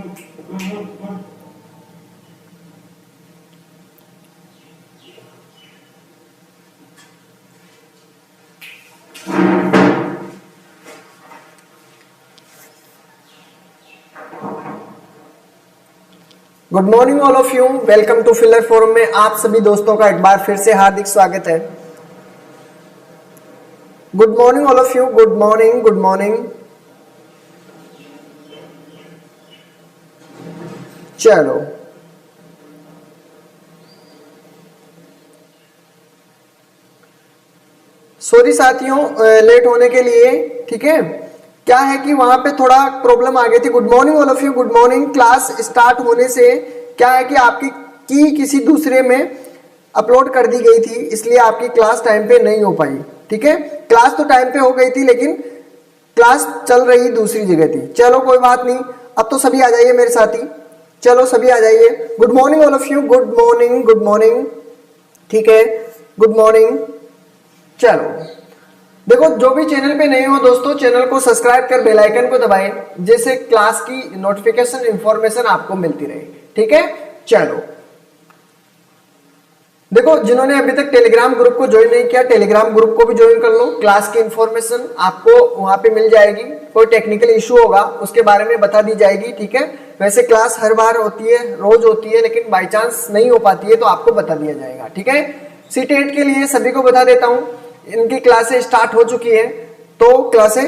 Good morning all of you, welcome to filler forum में आप सभी दोस्तों का एक बार फिर से हार्दिक स्वागत है। Good morning all of you, good morning, good morning. चलो सॉरी साथियों लेट होने के लिए, ठीक है। क्या है कि वहां पे थोड़ा प्रॉब्लम आ गई थी। Good morning all of you, good morning. Class start होने से क्या है कि आपकी की किसी दूसरे में अपलोड कर दी गई थी, इसलिए आपकी क्लास टाइम पे नहीं हो पाई, ठीक है। क्लास तो टाइम पे हो गई थी लेकिन क्लास चल रही दूसरी जगह थी। चलो कोई बात नहीं, अब तो सभी आ जाइए मेरे साथी। चलो सभी आ जाइए। Good morning all of you, good morning, good morning, ठीक है, गुड मॉर्निंग। चलो देखो, जो भी चैनल पे नए हो दोस्तों, चैनल को सब्सक्राइब कर बेल आइकन को दबाएं, जैसे क्लास की नोटिफिकेशन इंफॉर्मेशन आपको मिलती रहे, ठीक है। चलो देखो, जिन्होंने अभी तक टेलीग्राम ग्रुप को ज्वाइन नहीं किया, टेलीग्राम ग्रुप को भी ज्वाइन कर लो। क्लास की इंफॉर्मेशन आपको वहां पे मिल जाएगी। कोई टेक्निकल इशू होगा उसके बारे में बता दी जाएगी, ठीक है। वैसे क्लास हर बार होती है, रोज होती है, लेकिन बाई चांस नहीं हो पाती है तो आपको बता दिया जाएगा, ठीक है। C-TET के लिए सभी को बता देता हूं, इनकी क्लासें स्टार्ट हो चुकी है, तो क्लासें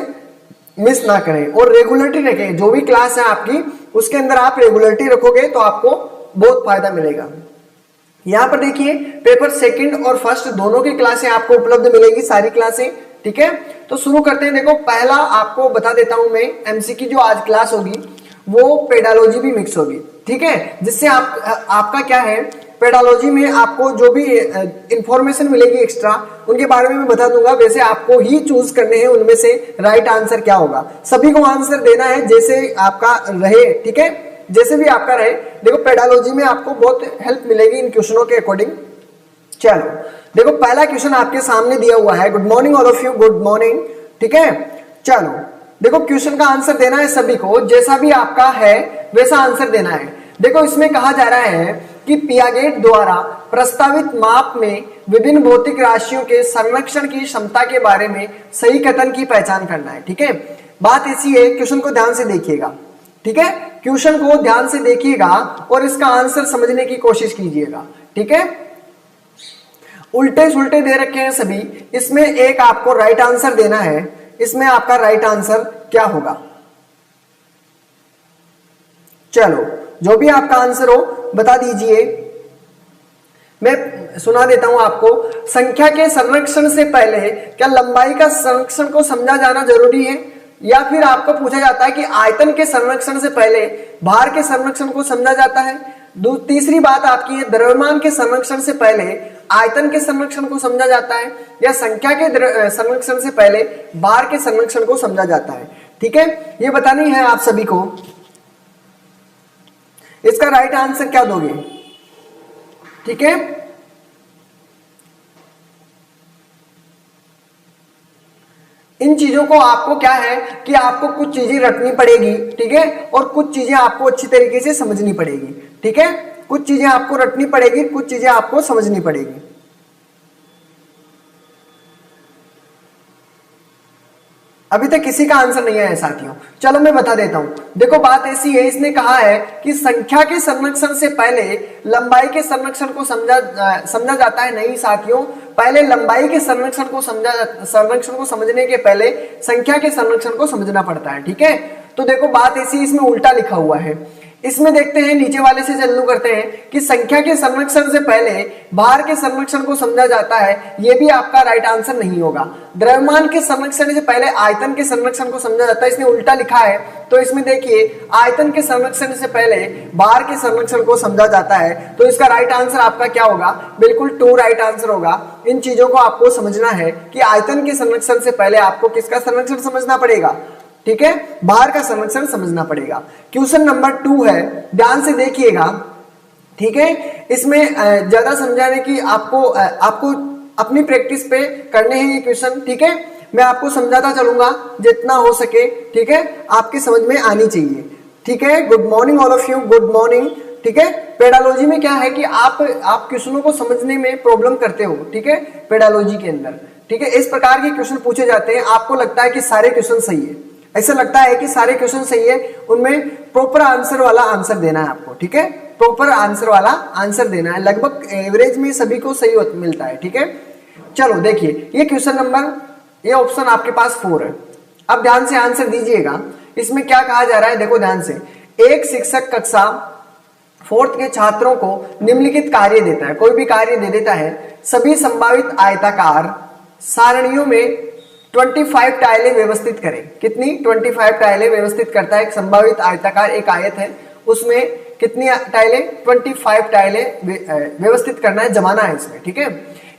मिस ना करें और रेगुलरिटी रखें। जो भी क्लास है आपकी उसके अंदर आप रेगुलरिटी रखोगे तो आपको बहुत फायदा मिलेगा। यहां पर देखिए, पेपर सेकंड और फर्स्ट दोनों की क्लासें आपको उपलब्ध मिलेगी, सारी क्लासें, ठीक है। तो शुरू करते हैं। देखो, पहला आपको बता देता हूं मैं, एमसी की जो आज क्लास होगी वो पेडालॉजी भी मिक्स होगी, ठीक है। जिससे आपका क्या है, पेडालॉजी में आपको जो भी इंफॉर्मेशन मिलेगी एक्स्ट्रा, उनके बारे में मैं बता दूंगा। वैसे आपको ही चूज करने हैं उनमें से राइट आंसर क्या होगा। सभी को आंसर देना है जैसे आपका रहे, ठीक है, जैसे भी आपका रहे। देखो, पेडालॉजी में आपको बहुत हेल्प मिलेगी इन क्वेश्चनों के अकॉर्डिंग। चलो देखो, पहला क्वेश्चन आपके सामने दिया हुआ है। Good morning all of you, good morning, ठीक है। चलो देखो, क्वेश्चन का आंसर देना है सभी को, जैसा भी आपका है वैसा आंसर देना है। देखो, इसमें कहा जा रहा है कि पियागेट द्वारा प्रस्तावित माप में विभिन्न भौतिक राशियों के संरक्षण की क्षमता के बारे में सही कथन की पहचान करना है, ठीक है। बात ऐसी है, क्वेश्चन को ध्यान से देखिएगा, ठीक है। क्वेश्चन को ध्यान से देखिएगा और इसका आंसर समझने की कोशिश कीजिएगा, ठीक है। उल्टे सुल्टे दे रखे हैं सभी, इसमें एक आपको राइट आंसर देना है। इसमें आपका राइट आंसर क्या होगा? चलो, जो भी आपका आंसर हो बता दीजिए। मैं सुना देता हूं आपको। संख्या के संरक्षण से पहले क्या लंबाई का संरक्षण को समझा जाना जरूरी है, या फिर आपको पूछा जाता है कि आयतन के संरक्षण से पहले भार के संरक्षण को समझा जाता है। तीसरी बात आपकी है, द्रव्यमान के संरक्षण से पहले आयतन के संरक्षण को समझा जाता है, या संख्या के संरक्षण से पहले भार के संरक्षण को समझा जाता है, ठीक है। ये बतानी है आप सभी को। इसका राइट आंसर क्या दोगे, ठीक है। इन चीजों को आपको क्या है कि आपको कुछ चीजें रटनी पड़ेगी, ठीक है, और कुछ चीजें आपको अच्छी तरीके से समझनी पड़ेगी, ठीक है। कुछ चीजें आपको रटनी पड़ेगी, कुछ चीजें आपको समझनी पड़ेगी। अभी तक किसी का आंसर नहीं आया है साथियों। चलो मैं बता देता हूं। देखो, बात ऐसी है, इसने कहा है कि संख्या के संरक्षण से पहले लंबाई के संरक्षण को समझा जाता है। नहीं साथियों, पहले लंबाई के संरक्षण को समझने के पहले संख्या के संरक्षण को समझना पड़ता है, ठीक है। तो देखो, बात ऐसी, इसमें उल्टा लिखा हुआ है। इसमें देखते हैं, नीचे वाले से चालू करते हैं कि संख्या के संरक्षण से पहले भार के संरक्षण को समझा जाता है। यह भी आपका राइट आंसर नहीं होगा। द्रव्यमान के संरक्षण से पहले आयतन के संरक्षण को समझा जाता है, इसने उल्टा लिखा है। तो इसमें देखिए, आयतन के संरक्षण से पहले भार के संरक्षण को समझा जाता है। तो इसका राइट आंसर आपका क्या होगा? बिल्कुल 2 राइट आंसर होगा। इन चीजों को आपको समझना है कि आयतन के संरक्षण से पहले आपको किसका संरक्षण समझना पड़ेगा, ठीक है, भार का संरक्षण समझना पड़ेगा। क्वेश्चन नंबर 2 है, ध्यान से देखिएगा, ठीक है। इसमें ज्यादा समझाने की आपको अपनी प्रैक्टिस पे करने हैं ये क्वेश्चन, ठीक है। मैं आपको समझाता चलूंगा जितना हो सके, ठीक है, आपकी समझ में आनी चाहिए। ठीक है, good morning all of you, good morning. ठीक है, पेडालॉजी में क्या है कि आप क्वेश्चनों को समझने में प्रॉब्लम करते हो। ठीक है, पेडालॉजी के अंदर, ठीक है, इस प्रकार के क्वेश्चन पूछे जाते हैं, आपको लगता है कि सारे क्वेश्चन सही है, ऐसा लगता है कि सारे क्वेश्चन सही है, उनमें प्रॉपर आंसर वाला आंसर देना है आपको। ठीक है, प्रॉपर आंसर वाला आंसर देना है, लगभग एवरेज में सभी को सही मिलता है। ठीक है, चलो देखिए ये क्वेश्चन नंबर, ये ऑप्शन आपके पास 4 है। अब ध्यान से आंसर दीजिएगा, इसमें क्या कहा जा रहा है, देखो ध्यान से। एक शिक्षक कक्षा 4th के छात्रों को निम्नलिखित कार्य देता है, कोई भी कार्य दे देता है, सभी संभावित आयताकार सारणियों में 25 टाइलें व्यवस्थित करें। कितनी? 25 टाइलें व्यवस्थित करता है। एक संभावित आयताकार एक आयत है, उसमें कितनी टाइलें? 25 टाइलें व्यवस्थित करना है, जमाना है इसमें। ठीक है,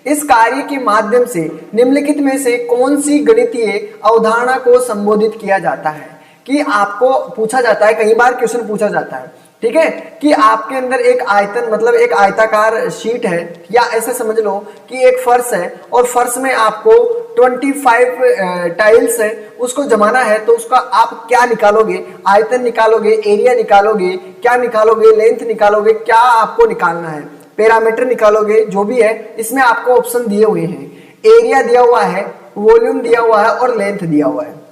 इस कार्य के माध्यम से निम्नलिखित में से कौन सी गणितीय अवधारणा को संबोधित किया जाता है? कि आपको पूछा जाता है, कई बार क्वेश्चन पूछा जाता है, ठीक है, कि आपके अंदर एक आयतन मतलब एक आयताकार शीट है, या ऐसे समझ लो कि एक फर्श है और फर्श में आपको 25 टाइल्स है, उसको जमाना है, तो उसका आप क्या निकालोगे? आयतन निकालोगे, एरिया निकालोगे, क्या निकालोगे? लेंथ निकालोगे, क्या आपको निकालना है? पैरामीटर निकालोगे, जो भी है इसमें आपको ऑप्शन दिए हुए हैं। एरिया दिया हुआ है, वॉल्यूम दिया हुआ है और लेंथ दिया हुआ है।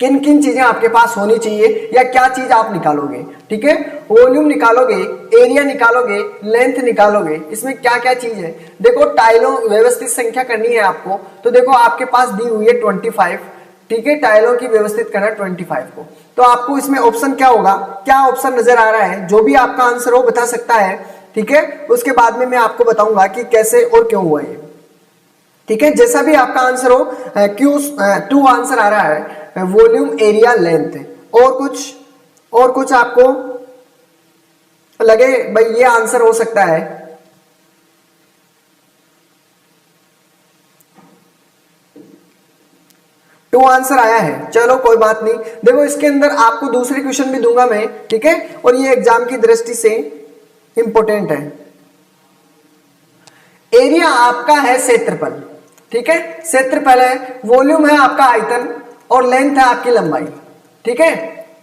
किन किन चीजें आपके पास होनी चाहिए या क्या चीज आप निकालोगे? ठीक है, वॉल्यूम निकालोगे, एरिया निकालोगे, लेंथ निकालोगे, इसमें क्या क्या चीज है? देखो टाइलों व्यवस्थित संख्या करनी है आपको, तो देखो आपके पास दी हुई है 25। ठीक है, टाइलों की व्यवस्थित करना 25 को, तो आपको इसमें ऑप्शन क्या होगा? क्या ऑप्शन नजर आ रहा है? जो भी आपका आंसर हो बता सकता है। ठीक है, उसके बाद में मैं आपको बताऊंगा कि कैसे और क्यों हुआ ये। ठीक है, जैसा भी आपका आंसर हो, Q2 आंसर आ रहा है, वॉल्यूम, एरिया, लेंथ, और कुछ आपको लगे भाई ये आंसर हो सकता है। टू आंसर आया है, चलो कोई बात नहीं। देखो इसके अंदर आपको दूसरे क्वेश्चन भी दूंगा मैं, ठीक है, और ये एग्जाम की दृष्टि से इंपॉर्टेंट है। एरिया आपका है क्षेत्रफल, ठीक है, क्षेत्रफल है, वॉल्यूम है आपका आयतन, और लेंथ है आपकी लंबाई। ठीक है,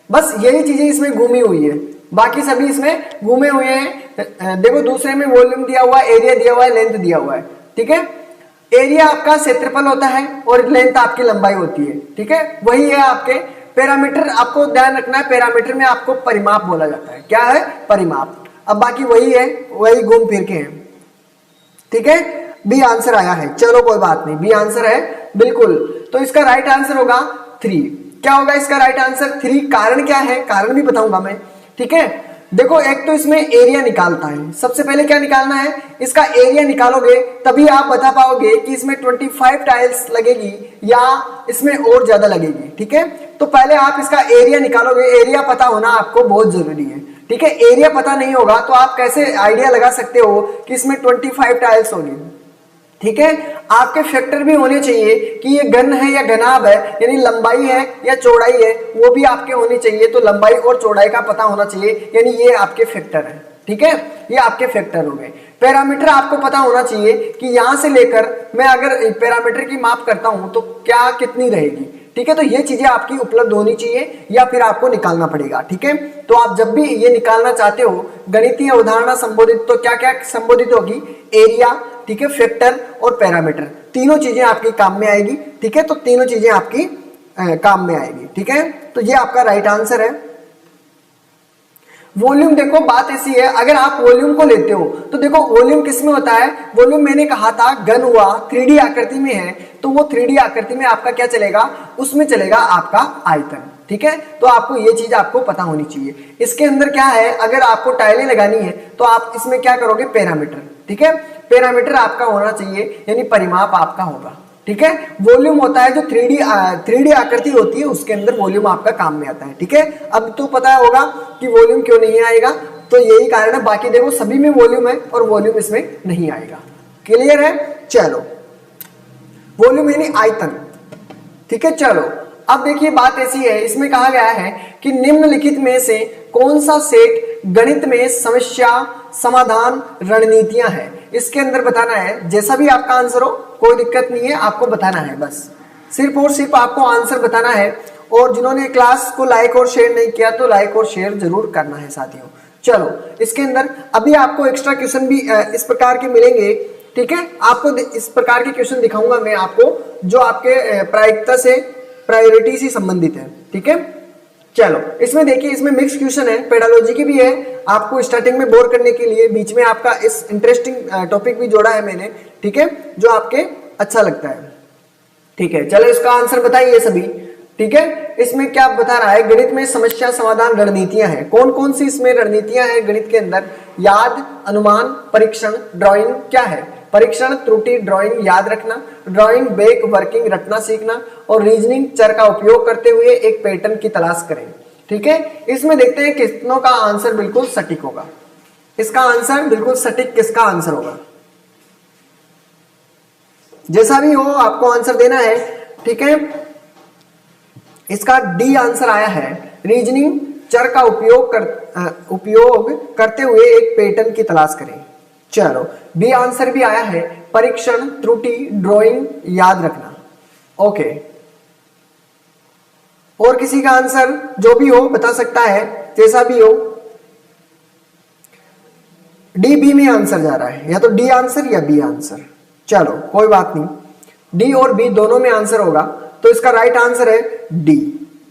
बस यही चीजें इसमें घूमी हुई है, बाकी सभी इसमें घूमे हुए हैं। देखो दूसरे में वॉल्यूम दिया हुआ है, एरिया दिया हुआ है, लेंथ दिया हुआ है। ठीक है, एरिया आपका क्षेत्रफल होता है और लेंथ आपकी लंबाई होती है। ठीक है, वही है आपके पैरामीटर। आपको ध्यान रखना है, पैरामीटर में आपको परिमाप बोला जाता है। क्या है? परिमाप। अब बाकी वही है, वही घूम फिर के है। ठीक है, बी आंसर आया है, चलो कोई बात नहीं, बी आंसर है बिल्कुल। तो इसका राइट आंसर होगा 3। क्या होगा इसका राइट आंसर? 3। कारण क्या है? कारण भी बताऊंगा मैं। ठीक है, देखो एक तो इसमें एरिया निकालता है, सबसे पहले क्या निकालना है? इसका एरिया निकालोगे तभी आप बता पाओगे कि इसमें 25 टाइल्स लगेगी या इसमें और ज्यादा लगेगी। ठीक है, तो पहले आप इसका एरिया निकालोगे, एरिया पता होना आपको बहुत जरूरी है। ठीक है, एरिया पता नहीं होगा तो आप कैसे आइडिया लगा सकते हो कि इसमें 25 टाइल्स होगी? ठीक है, आपके फैक्टर भी होने चाहिए कि ये घन है या घनाभ है, यानी लंबाई है या चौड़ाई है, वो भी आपके होने चाहिए। तो लंबाई और चौड़ाई का पता होना चाहिए, यानी ये आपके फैक्टर है। ठीक है, ये आपके फैक्टर हो गए। पैरामीटर आपको पता होना चाहिए कि यहां से लेकर मैं अगर पैरामीटर की माप करता हूं तो क्या कितनी रहेगी। ठीक है, तो ये चीजें आपकी उपलब्ध होनी चाहिए या फिर आपको निकालना पड़ेगा। ठीक है, तो आप जब भी ये निकालना चाहते हो गणितीय अवधारणा संबोधित, तो क्या क्या संबोधित होगी? एरिया, ठीक है, फैक्टर और पैरामीटर, तीनों चीजें आपकी काम में आएगी। ठीक है, तो तीनों चीजें आपकी काम में आएगी। ठीक है, तो ये आपका राइट आंसर है। वॉल्यूम, देखो बात ऐसी है, अगर आप वॉल्यूम को लेते हो तो देखो वॉल्यूम किस में होता है? वॉल्यूम मैंने कहा था घन हुआ, 3D आकृति में है, तो वो 3D आकृति में आपका क्या चलेगा? उसमें चलेगा आपका आयतन। ठीक है, तो आपको ये चीज आपको पता होनी चाहिए। इसके अंदर क्या है, अगर आपको टाइलें लगानी है तो आप इसमें क्या करोगे? पैरामीटर। ठीक है, पैरामीटर आपका होना चाहिए, यानी परिमाप आपका होगा। ठीक है, वॉल्यूम होता है जो 3D आकृति होती है, उसके अंदर वॉल्यूम आपका काम में आता है। ठीक है, अब तो पता होगा कि वॉल्यूम क्यों नहीं आएगा, तो यही कारण है। बाकी देखो सभी में वॉल्यूम है और वॉल्यूम इसमें नहीं आएगा। क्लियर है? चलो, वॉल्यूम यानी आयतन। ठीक है, चलो अब देखिए बात ऐसी है, इसमें कहा गया है कि निम्नलिखित में से कौन सा सेट गणित में समस्या समाधान रणनीतियां हैं? इसके अंदर बताना है, जैसा भी आपका आंसर हो कोई दिक्कत नहीं है, आपको बताना है, बस सिर्फ और सिर्फ आपको आंसर बताना है और जिन्होंने क्लास को लाइक और शेयर नहीं किया तो लाइक और शेयर जरूर करना है साथियों। चलो इसके अंदर अभी आपको एक्स्ट्रा क्वेश्चन भी इस प्रकार के मिलेंगे, ठीक है। आपको इस प्रकार के क्वेश्चन दिखाऊंगा मैं आपको जो आपके प्रायिकता से प्रायोरिटी से संबंधित है, ठीक है। चलो इसमें देखिए, इसमें मिक्स क्वेश्चन है, पेडालॉजी की भी है, आपको स्टार्टिंग में बोर करने के लिए बीच में आपका इस इंटरेस्टिंग टॉपिक भी जोड़ा है मैंने, ठीक है, जो आपके अच्छा लगता है, ठीक है। चलो इसका आंसर बताइए सभी, ठीक है। इसमें क्या बता रहा है, गणित में समस्या समाधान रणनीतियां हैं। कौन कौन सी इसमें रणनीतियां हैं गणित के अंदर? याद, अनुमान, परीक्षण, ड्राइंग क्या है? परीक्षण, त्रुटि, ड्राइंग याद रखना, ड्राइंग, बेक, वर्किंग रटना सीखना, और रीजनिंग चर का उपयोग करते हुए एक पैटर्न की तलाश करें, ठीक है। इसमें देखते हैं कितनों का आंसर बिल्कुल सटीक होगा। इसका आंसर बिल्कुल सटीक किसका आंसर होगा? जैसा भी हो आपको आंसर देना है, ठीक है। इसका डी आंसर आया है, रीजनिंग चर का उपयोग करते हुए एक पैटर्न की तलाश करें। चलो बी आंसर भी आया है, परीक्षण, त्रुटि, ड्राइंग याद रखना। ओके, और किसी का आंसर जो भी हो बता सकता है, जैसा भी हो। डी बी में आंसर जा रहा है, या तो डी आंसर या बी आंसर। चलो कोई बात नहीं, डी और बी दोनों में आंसर होगा, तो इसका राइट आंसर है डी।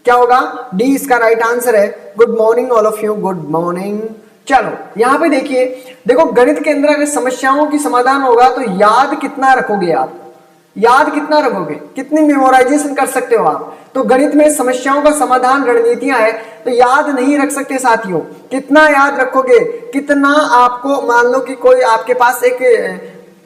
क्या होगा? डी इसका राइट आंसर है। Good morning all of you, good morning. चलो यहां पे देखिए, देखो गणित के अंदर अगर समस्याओं की समाधान होगा तो याद कितना रखोगे आप? याद कितना रखोगे? कितनी मेमोराइजेशन कर सकते हो आप? तो गणित में समस्याओं का समाधान रणनीतियां है, तो याद नहीं रख सकते साथियों। कितना याद रखोगे? कितना आपको, मान लो कि कोई आपके पास एक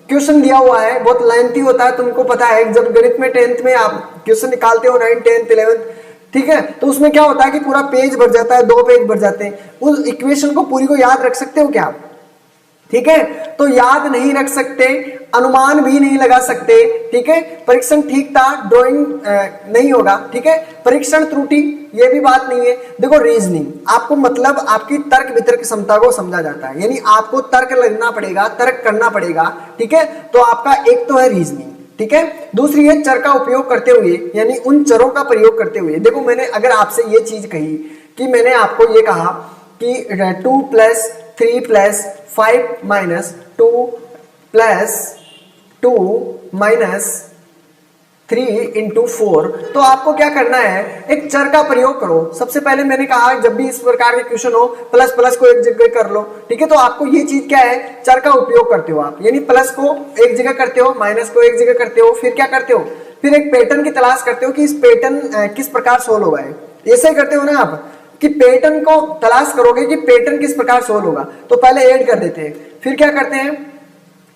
क्वेश्चन दिया हुआ है, बहुत लेंथी होता है, तुमको पता है। जब गणित में 10th में आप क्वेश्चन निकालते हो, 9th 10th 11th, ठीक है, तो उसमें क्या होता है कि पूरा पेज भर जाता है, 2 पेज भर जाते हैं। उस इक्वेशन को पूरी को याद रख सकते हो क्या आप? ठीक है, तो याद नहीं रख सकते, अनुमान भी नहीं लगा सकते, ठीक है। परीक्षण ठीक था, ड्राइंग नहीं होगा, ठीक है। परीक्षण त्रुटि, ये भी बात नहीं है। देखो रीजनिंग, आपको मतलब आपकी तर्क वितर्क क्षमता को समझा जाता है, यानी आपको तर्क लगना पड़ेगा, तर्क करना पड़ेगा, ठीक है। तो आपका एक तो है रीजनिंग, ठीक है। दूसरी है चर का उपयोग करते हुए, यानी उन चरों का प्रयोग करते हुए। देखो मैंने अगर आपसे ये चीज कही कि मैंने आपको ये कहा कि 2 + 3 + 5 - 2 + 2 - 3 × 4, तो आपको क्या करना है? एक चर का प्रयोग करो। सबसे पहले मैंने कहा जब भी इस प्रकार के क्वेश्चन हो, प्लस प्लस को एक जगह कर लो, ठीक है। तो आपको ये चीज क्या है? चर का उपयोग करते हो आप, यानी प्लस को एक जगह करते हो, माइनस को एक जगह करते हो, फिर क्या करते हो? फिर एक पैटर्न की तलाश करते हो कि इस पैटर्न किस प्रकार सोल्व होगा है। ऐसे करते हो ना आप कि पैटर्न को तलाश करोगे कि पैटर्न किस प्रकार सोल्व होगा। तो पहले ऐड कर देते हैं, फिर क्या करते हैं?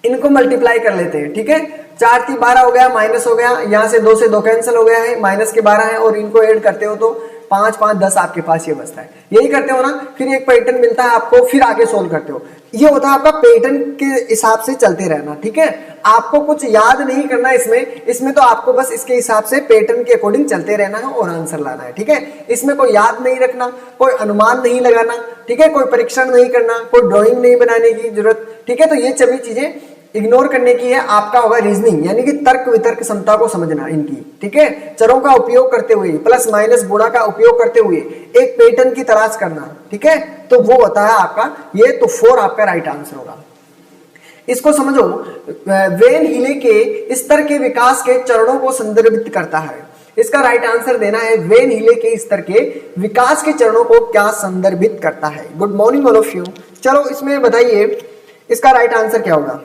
इनको मल्टीप्लाई कर लेते हैं, ठीक है। 4 × 3 = 12 हो गया, माइनस हो गया, यहां से 2 से 2 कैंसिल हो गया है, माइनस के 12 है, और इनको ऐड करते हो तो 5 × 5 = 10 आपके पास ये बचता है। यही करते हो ना, फिर एक पैटर्न मिलता है आपको, फिर आगे सोल्व करते हो। ये होता है आपका पैटर्न के हिसाब से चलते रहना, ठीक है। आपको कुछ याद नहीं करना इसमें तो आपको बस इसके हिसाब से पैटर्न के अकॉर्डिंग चलते रहना है और आंसर लाना है, ठीक है। इसमें कोई याद नहीं रखना, कोई अनुमान नहीं लगाना, ठीक है, कोई परीक्षण नहीं करना, कोई ड्राइंग नहीं बनाने की जरूरत, ठीक है। तो ये सभी चीजें इग्नोर करने की है। आपका होगा रीजनिंग, यानी कि तर्क वितर्क क्षमता को समझना इनकी, ठीक है। चरों का उपयोग करते हुए, प्लस माइनस गुणा का उपयोग करते हुए एक पैटर्न की तलाश करना, ठीक है। तो वो होता है आपका ये, तो 4 आपका राइट आंसर होगा। इसको समझो, वेन हीले के स्तर के विकास के चरणों को संदर्भित करता है। इसका राइट आंसर देना है, वेन हीले के स्तर के विकास के चरणों को क्या संदर्भित करता है। Good morning all of you. चलो इसमें बताइए इसका राइट आंसर क्या होगा?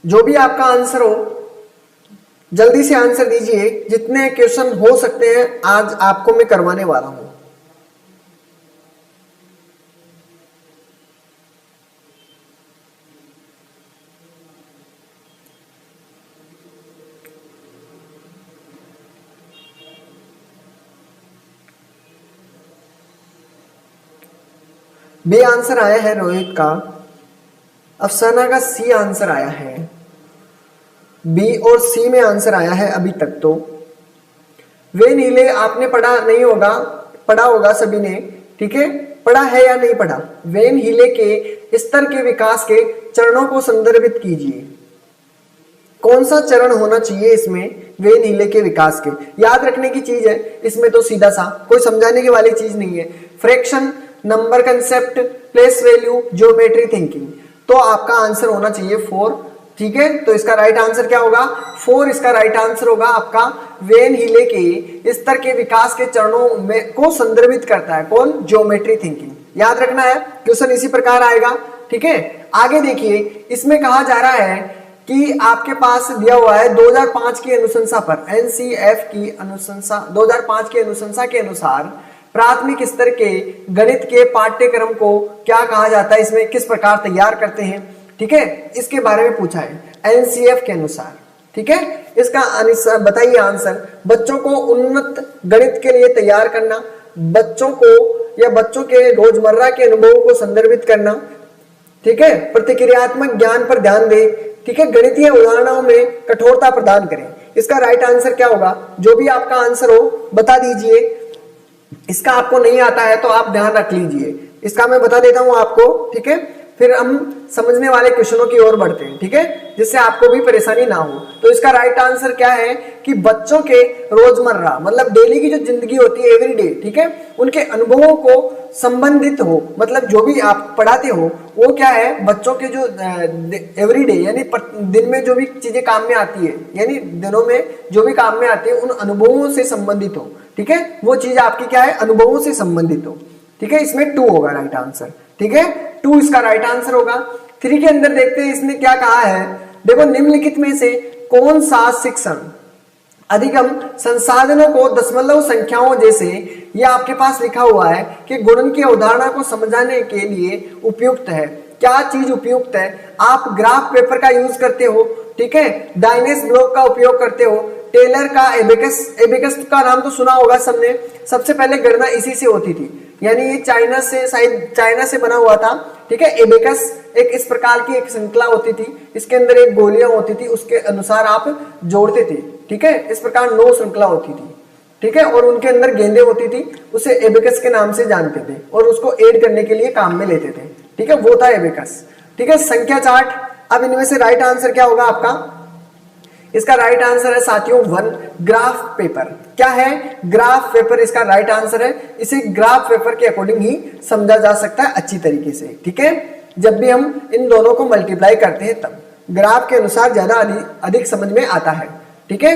जो भी आपका आंसर हो जल्दी से आंसर दीजिए। जितने क्वेश्चन हो सकते हैं आज आपको मैं करवाने वाला हूं। बी आंसर आया है रोहित का, अफसाना का सी आंसर आया है, बी और सी में आंसर आया है अभी तक। तो वे नीले आपने पढ़ा नहीं होगा, पढ़ा होगा सभी ने, ठीक है, पढ़ा है या नहीं पढ़ा? वेन हीले के स्तर के विकास के चरणों को संदर्भित कीजिए। कौन सा चरण होना चाहिए इसमें? वेन हीले के विकास के। याद रखने की चीज है इसमें, तो सीधा सा कोई समझाने की वाली चीज नहीं है। Fraction, number concept, place value, geometry thinking, तो आपका आंसर होना चाहिए 4। ठीक है, तो इसका राइट आंसर क्या होगा? 4 इसका राइट आंसर होगा आपका। वेन हीले के स्तर के विकास के चरणों में को संदर्भित करता है कौन? Geometry thinking. याद रखना है, क्वेश्चन इसी प्रकार आएगा। ठीक है, आगे देखिए, इसमें कहा जा रहा है कि आपके पास दिया हुआ है 2005 की अनुशंसा पर, एनसीएफ की अनुशंसा 2005 की अनुशंसा के अनुसार प्राथमिक स्तर के गणित के पाठ्यक्रम को क्या कहा जाता है, इसमें किस प्रकार तैयार करते हैं। ठीक है, इसके बारे में पूछा है एनसीएफ के अनुसार। ठीक है, इसका बताइए आंसर। बच्चों को उन्नत गणित के लिए तैयार करना, बच्चों को या बच्चों के रोजमर्रा के अनुभवों को संदर्भित करना। ठीक है, प्रतिक्रियात्मक ज्ञान पर ध्यान दे। ठीक है, गणितीय उदाहरणों में कठोरता प्रदान करें। इसका राइट आंसर क्या होगा? जो भी आपका आंसर हो बता दीजिए। इसका आपको नहीं आता है तो आप ध्यान रख लीजिए, इसका मैं बता देता हूं आपको। ठीक है, फिर हम समझने वाले क्वेश्चनों की ओर बढ़ते हैं। ठीक है, जिससे आपको भी परेशानी ना हो। तो इसका राइट आंसर क्या है कि बच्चों के रोजमर्रा मतलब डेली की जो जिंदगी होती है, एवरीडे, ठीक है, उनके अनुभवों को संबंधित हो, मतलब जो भी आप पढ़ाते हो वो क्या है, बच्चों के जो एवरीडे यानी दिन में जो भी चीजें काम में आती है, यानी दिनों में जो भी काम में आती है उन अनुभवों से संबंधित हो। ठीक है, वो चीज आपकी क्या है, अनुभवों से संबंधित हो। ठीक है, इसमें 2 होगा राइट आंसर। ठीक है, 2 इसका राइट आंसर होगा। 3 के अंदर देखते हैं इसने क्या कहा है। देखो, निम्नलिखित में से कौन सा शिक्षण अधिगम संसाधनों को दशमलव संख्याओं जैसे, ये आपके पास लिखा हुआ है कि गुणन की अवधारणा को समझाने के लिए उपयुक्त है। क्या चीज उपयुक्त है? आप ग्राफ पेपर का यूज करते हो। ठीक है, डायनेस ब्लॉक का उपयोग करते हो, टेलर का एबेकस, एबेकस का नाम तो सुना होगा सबने। सबसे पहले गणना इसी से होती थी, यानी ये चाइना से, शायद चाइना से बना हुआ था। ठीक है, एबेकस एक इस प्रकार की एक श्रृंखला होती थी, इसके अंदर एक गोलियां होती थी, उसके अनुसार आप जोड़ते थे। ठीक है, इस प्रकार 9 श्रृंखला होती थी। ठीक है, और उनके अंदर गेंदें होती थी, उसे एबेकस के नाम से जानते थे और उसको ऐड करने के लिए काम में लेते थे। ठीक है, वो था एबेकस। ठीक है, संख्या चार्ट। अब इनमें से राइट आंसर क्या होगा आपका? इसका राइट आंसर है साथियों 1, ग्राफ पेपर। क्या है? ग्राफ पेपर इसका राइट आंसर है। इसे ग्राफ पेपर के अकॉर्डिंग ही समझा जा सकता है अच्छी तरीके से। ठीक है, जब भी हम इन दोनों को मल्टीप्लाई करते हैं तब ग्राफ के अनुसार ज्यादा अधिक समझ में आता है। ठीक है,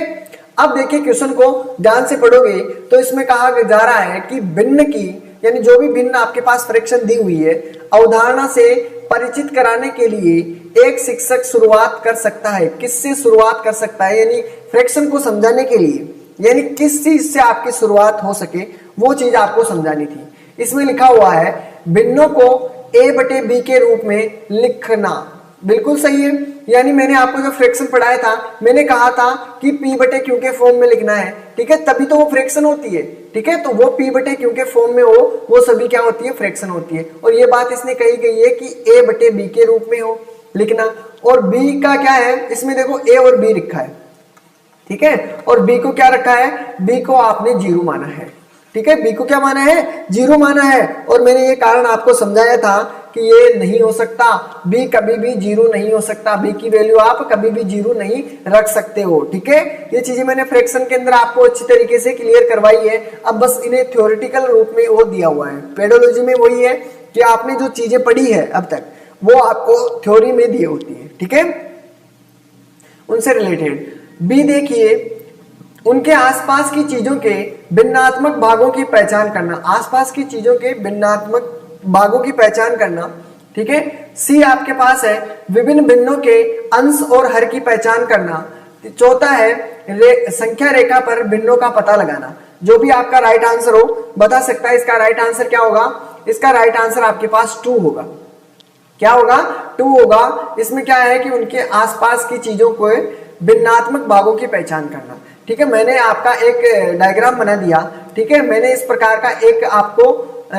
अब देखिए क्वेश्चन को ध्यान से पढ़ोगे तो इसमें कहा जा रहा है कि भिन्न की, यानी जो भी भिन्न आपके पास फ्रैक्शन दी हुई है, अवधारणा से परिचित कराने के लिए एक शिक्षक शुरुआत कर सकता है। किससे शुरुआत कर सकता है? यानी फ्रैक्शन को समझाने के लिए, यानी किस चीज से आपकी शुरुआत हो सके वो चीज आपको समझानी थी। इसमें लिखा हुआ है भिन्नों को a/b के रूप में लिखना। बिल्कुल सही है, यानी मैंने आपको जो फ्रैक्शन पढ़ाया था, मैंने कहा था कि p/q के फॉर्म में लिखना है। ठीक है, तभी तो वो फ्रैक्शन होती है। ठीक है, तो वो p/q के फॉर्म में हो, वो सभी क्या होती है, फ्रैक्शन होती है। और ये बात इसने कही गई है कि a/b के रूप में हो लिखना। और b का क्या है, इसमें देखो a और b लिखा है। ठीक है, और b को क्या रखा है, b को आपने 0 माना है। ठीक है, b को क्या माना है, 0 माना है। और मैंने ये कारण आपको समझाया था कि ये नहीं हो सकता, b कभी भी 0 नहीं हो सकता, b की वैल्यू आप कभी भी 0 नहीं रख सकते हो। ठीक है, ये चीजें मैंने फ्रैक्शन के अंदर आपको अच्छी तरीके से क्लियर करवाई है। अब बस इन्हें थ्योरेटिकल रूप में वो दिया हुआ है। पेडोलॉजी में वही है कि आपने जो चीजें पढ़ी है अब तक वो आपको थ्योरी में दी होती है। ठीक है, उनसे रिलेटेड बी देखिए, उनके आसपास की चीजों के भिन्नात्मक भागों की पहचान करना। आसपास की चीजों के भिन्नात्मक भागों की पहचान करना। ठीक है, सी आपके पास है विभिन्न भिन्नों के अंश और हर की पहचान करना। चौथा है संख्या रेखा पर भिन्नों का पता लगाना। जो भी आपका राइट आंसर हो बता सकता है। इसका राइट आंसर क्या होगा? इसका राइट आंसर आपके पास 2 होगा। क्या होगा? 2 होगा। इसमें क्या है कि उनके आसपास की चीजों को भिन्नात्मक भागों की पहचान करना। ठीक है, मैंने आपका एक डायग्राम बना दिया। ठीक है, मैंने इस प्रकार का एक आपको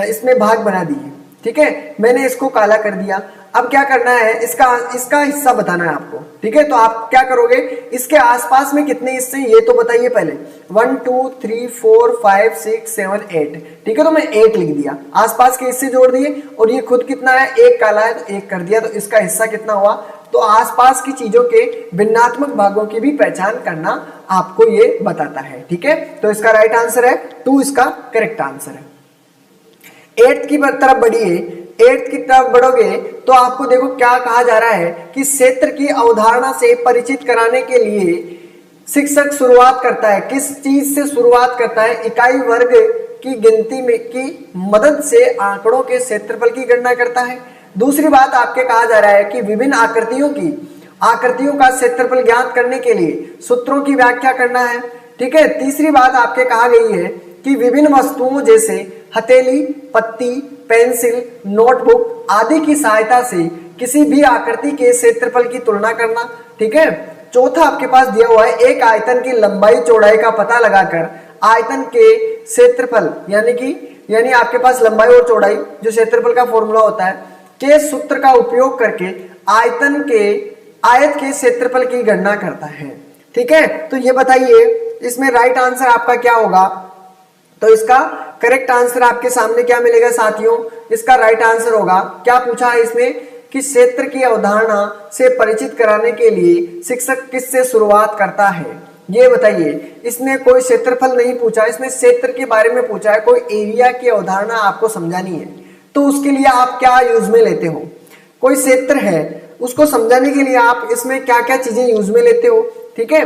इसमें भाग बना दिए। ठीक है, मैंने इसको काला कर दिया। अब क्या करना है, इसका हिस्सा बताना है आपको, ठीक है। तो आप क्या करोगे, इसके आसपास में कितने हिस्से ये तो बताइए पहले। 1 2 3 4 5 6 7 8, ठीक है। तो मैं 8 लिख दिया, आसपास के हिस्से जोड़ दिए, और ये खुद कितना है, एक काला है तो 1 कर दिया, तो इसका हिस्सा कितना हुआ। तो आसपास की चीजों के भिन्नात्मक भागों की भी पहचान करना आपको ये बताता है, ठीक है। तो इसका राइट आंसर है 2, इसका करेक्ट आंसर है। 8th की तरफ बढ़िए, 8th की तरफ बढ़ोगे तो आपको देखो क्या कहा जा रहा है कि क्षेत्र की अवधारणा से परिचित कराने के लिए शिक्षक शुरुआत करता है, किस चीज से शुरुआत करता है, इकाई वर्ग की गिनती में की मदद से आंकड़ों के क्षेत्रफल की गणना करता है। दूसरी बात आपके कहा जा रहा है कि विभिन्न आकृतियों का क्षेत्रफल ज्ञात करने के लिए सूत्रों की व्याख्या करना है, ठीक है। तीसरी बात आपके कहा गई है कि विभिन्न वस्तुओं जैसे हथेली, पत्ती, पेंसिल, नोटबुक आदि की सहायता से किसी भी आकृति के क्षेत्रफल की तुलना करना, ठीक है। चौथा आपके पास दिया हुआ है, एक आयतन की लंबाई चौड़ाई का पता लगाकर आयतन के क्षेत्रफल यानी आपके पास लंबाई और चौड़ाई जो क्षेत्रफल का फॉर्मूला होता है के सूत्र का उपयोग करके आयत के क्षेत्रफल की गणना करता है, ठीक है। तो ये बताइए इसमें राइट आंसर आपका क्या होगा। तो इसका करेक्ट आंसर आपके सामने क्या मिलेगा साथियों, इसका राइट आंसर होगा, क्या पूछा है इसमें कि क्षेत्र की अवधारणा से परिचित कराने के लिए शिक्षक किससे शुरुआत करता है, ये बताइए। इसने कोई क्षेत्रफल नहीं पूछा, इसने क्षेत्र के बारे में पूछा है, कोई एरिया की अवधारणा आपको समझानी है। तो उसके लिए आप क्या यूज में लेते हो, कोई क्षेत्र है उसको समझाने के लिए आप इसमें क्या क्या चीजें यूज में लेते हो, ठीक है।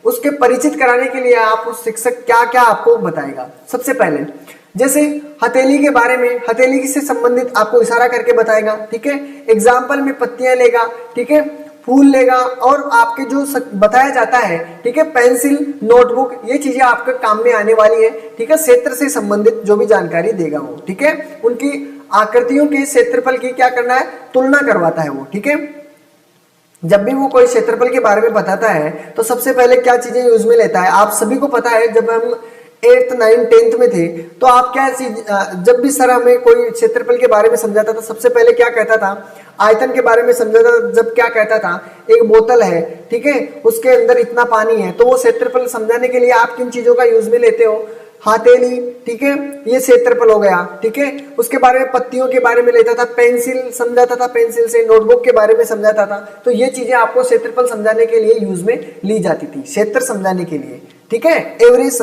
उसके परिचित कराने के लिए आप उस शिक्षक क्या क्या आपको बताएगा। सबसे पहले जैसे हथेली के बारे में, हथेली से संबंधित आपको इशारा करके बताएगा, ठीक है। एग्जाम्पल में पत्तियां लेगा, ठीक है, फूल लेगा, और आपके जो बताया जाता है, ठीक है, पेंसिल, नोटबुक, ये चीजें आपके काम में आने वाली है, ठीक है। क्षेत्र से संबंधित जो भी जानकारी देगा वो, ठीक है, उनकी आकृतियों के क्षेत्रफल की क्या करना है, तुलना करवाता है वो, ठीक है। जब भी वो कोई क्षेत्रफल के बारे में बताता है तो सबसे पहले क्या चीजें यूज में लेता है, आप सभी को पता है। जब हम 8th 9th 10th में थे तो आप क्या चीज, जब भी सर हमें कोई क्षेत्रफल के बारे में समझाता था सबसे पहले क्या कहता था, आयतन के बारे में समझाता था। जब क्या कहता था, एक बोतल है, ठीक है, उसके अंदर इतना पानी है, तो वो क्षेत्रफल समझाने के लिए आप किन चीजों का यूज में लेते हो, हथेली, ठीक है, ये क्षेत्रफल हो गया, ठीक है। उसके बारे में पत्तियों के बारे में लेता था, पेंसिल समझाता था, पेंसिल से नोटबुक के बारे में समझाता था। तो ये चीजें आपको क्षेत्रफल समझाने के लिए यूज में ली जाती थी, क्षेत्र समझाने के लिए, ठीक है, एवरेज।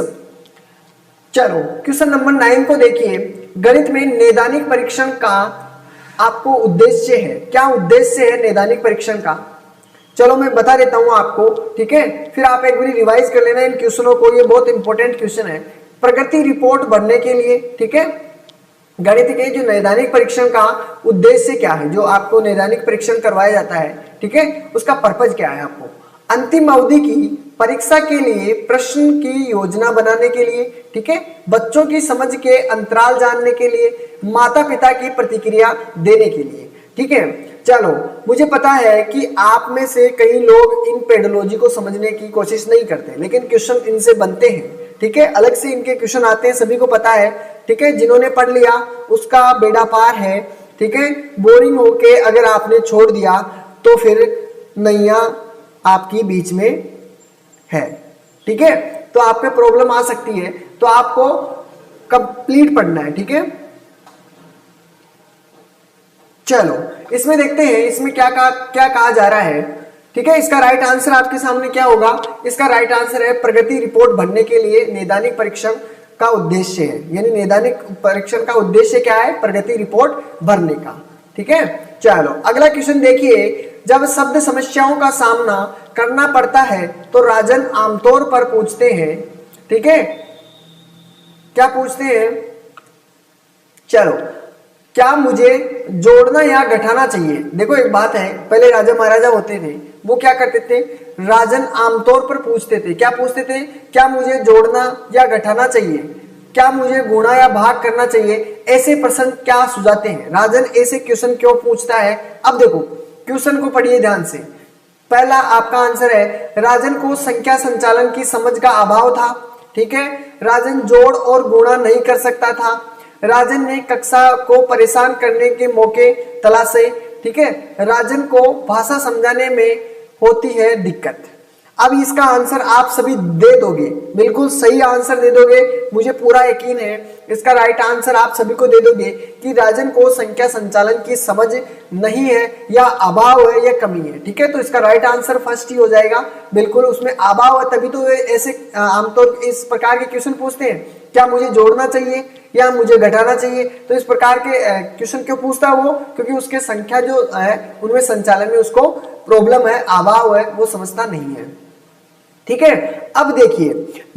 चलो क्वेश्चन नंबर 9 को देखिए। गणित में नैदानिक परीक्षण का आपको उद्देश्य है, क्या उद्देश्य है नैदानिक परीक्षण का, चलो मैं बता देता हूं आपको, ठीक है। फिर आप एक बार रिवाइज कर लेना इन क्वेश्चनों को, ये बहुत इंपॉर्टेंट क्वेश्चन है। प्रगति रिपोर्ट भरने के लिए, ठीक है, गणित के जो नैदानिक परीक्षण का उद्देश्य क्या है, जो आपको नैदानिक परीक्षण करवाया जाता है, ठीक है, उसका पर्पज क्या है। आपको अंतिम अवधि की परीक्षा के लिए प्रश्न की योजना बनाने के लिए, ठीक है, बच्चों की समझ के अंतराल जानने के लिए, माता पिता की प्रतिक्रिया देने के लिए, ठीक है। चलो मुझे पता है कि आप में से कई लोग इन पेडोलॉजी को समझने की कोशिश नहीं करते, लेकिन क्वेश्चन इनसे बनते हैं, ठीक है, अलग से इनके क्वेश्चन आते हैं, सभी को पता है, ठीक है। जिन्होंने पढ़ लिया उसका बेड़ा पार है, ठीक है। बोरिंग होके अगर आपने छोड़ दिया तो फिर नैया आपकी बीच में है, ठीक है। तो आप पे प्रॉब्लम आ सकती है, तो आपको कंप्लीट पढ़ना है, ठीक है। चलो इसमें देखते हैं इसमें क्या कहा जा रहा है, ठीक है। इसका राइट आंसर आपके सामने क्या होगा, इसका राइट आंसर है प्रगति रिपोर्ट भरने के लिए नैदानिक परीक्षण का उद्देश्य है, यानी नैदानिक परीक्षण का उद्देश्य क्या है, प्रगति रिपोर्ट भरने का, ठीक है। चलो अगला क्वेश्चन देखिए। जब शब्द समस्याओं का सामना करना पड़ता है तो राजन आमतौर पर पूछते हैं, ठीक है, क्या पूछते हैं, चलो क्या मुझे जोड़ना या घटाना चाहिए। देखो एक बात है, पहले राजा महाराजा होते थे, वो क्या करते थे, राजन आमतौर पर पूछते थे, क्या पूछते थे, क्या मुझे जोड़ना या घटाना चाहिए, क्या मुझे गुणा या भाग करना चाहिए, ऐसे प्रश्न क्या सुझाते हैं। राजन ऐसे क्वेश्चन क्यों पूछता है। अब देखो क्वेश्चन को पढ़िए ध्यान से। पहला आपका आंसर है, राजन को संख्या संचालन की समझ का अभाव था, ठीक है। राजन जोड़ और गुणा नहीं कर सकता था। राजन ने कक्षा को परेशान करने के मौके तलाशे। ठीक है, राजन को भाषा समझाने में होती है दिक्कत। अब इसका आंसर आप सभी दे दोगे, बिल्कुल सही आंसर दे दोगे, मुझे पूरा यकीन है इसका राइट आंसर आप सभी को दे दोगे कि राजन को संख्या संचालन की समझ नहीं है या अभाव है या कमी है। ठीक है, तो इसका राइट आंसर फर्स्ट ही हो जाएगा, बिल्कुल उसमें अभाव है, तभी तो ऐसे आमतौर इस प्रकार के क्वेश्चन पूछते हैं, क्या मुझे जोड़ना चाहिए या मुझे घटाना चाहिए। तो इस प्रकार के क्वेश्चन क्यों पूछता है वो, क्योंकि उसके संख्या जो है उनमें संचालन में उसको प्रॉब्लम है, अभाव है, वो समझता नहीं है। ठीक है, अब देखिए